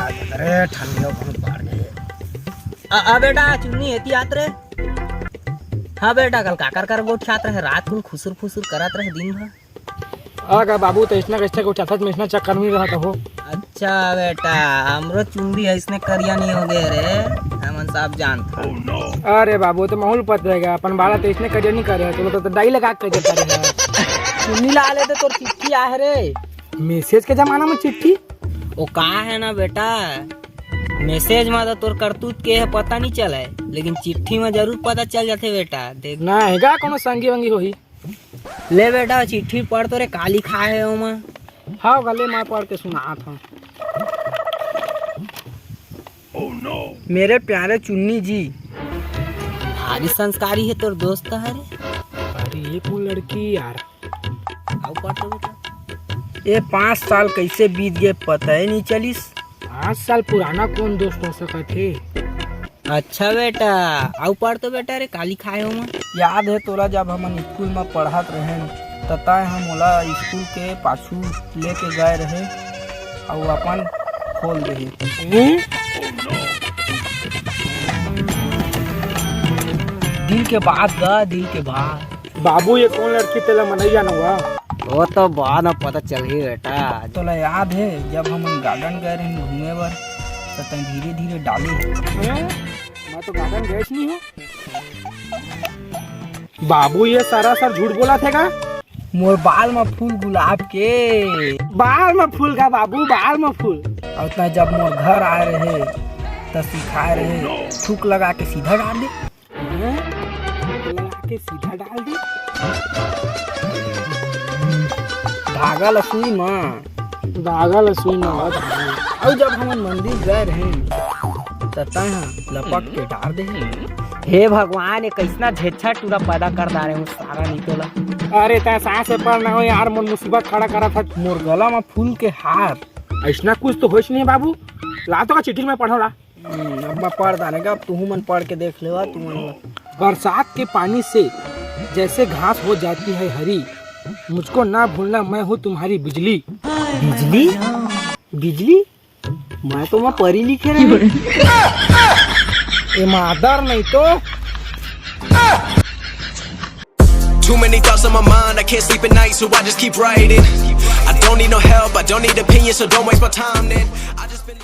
अरे ठंडियों बहुत बढ़ गई। बेटा चुन्नी हेती आत रे। हाँ बेटा कल काकर कर गोठ छात रहे रात को खुसुर फुसुर करत रहे दिन भर। आगा बाबू तो इसना कैसे को चाहत में इसना चक्कर नहीं रहा हो। अच्छा बेटा हमरो चुंदी ऐसने करिया नहीं हो गए रे हमन सब जानता। अरे बाबू तो माहौल पत रहेगा अपन बाला तो इसने करिया नहीं करे तो डाई लगा कर देता रहे। चुन्नी ला ले तो तोर चिट्ठी आ है रे। मैसेज के जमाना में चिट्ठी वो कहा है ना बेटा मैसेज में तो तोर करतूत के है पता नहीं चला है लेकिन चिट्ठी में जरूर पता चल जाते बेटा। देख ना हैगा कोनो संगी वंगी होही। ले बेटा चिट्ठी पढ़ तो रे काली खा है ओमा। हाँ गले मार पढ़ के सुना था। मेरे प्यारे चुन्नी जी भारी संस्कारी है तोर दोस्त है रे। अरे ये कौन लड़की यार। आओ पढ़ तो बेटा। ये 5 साल कैसे बीत गए पता ही नहीं चलिस। 5 साल पुराना कौन दोस्त हो सका थे। अच्छा बेटा आओ पढ़ तो बेटा रे काली खाए हो मैं। याद है तोरा जब हम स्कूल में पढ़त रहे तता हम ओला स्कूल के पाछू लेके गए रहे और अपन खोल दे। दिल के बात गा दिल के बात। बाबू ये कौन लड़की तेला मनैया न हुआ। वो तो बाद में पता चल ही बेटा। तोला याद है जब हम गार्डन गए रहे घूमे बर तो धीरे धीरे डाली। मैं तो गार्डन गए नहीं हूँ। बाबू ये सारा सर झूठ बोला थे का। मोर बाल में फूल गुलाब के बाल में फूल का बाबू बाल में फूल। और जब मोर घर आए रहे तो सिखाए रहे थूक लगा के सीधा डाल दे। लगा के सीधा डाल दे धागा लसुई माँ धागा लसुई माँ। और जब हम मंदिर गए रहे तता लपट के डाल दे। हे भगवान ये कैसना झेच्छा टूरा पैदा कर डाले हूँ सारा निकला। अरे तै सांस से पढ़ ना हो यार मोर मुसीबत खड़ा करा था। मोर गला में फूल के हार ऐसा कुछ तो होश नहीं बाबू। ला तो का चिट्ठी में पढ़ो ला। अब मैं पढ़ डाले का तू मन पढ़ के देख ले। बरसात के पानी से जैसे घास हो जाती है हरी मुझको ना भूलना मैं हूँ तुम्हारी बिजली। बिजली बिजली मैं तो वहाँ पढ़ी लिखे रहे। मादर नहीं तो। Too many thoughts on my mind, I can't sleep at night, so I just keep writing. I don't need no help, I don't need opinions, so don't waste my time then. I just been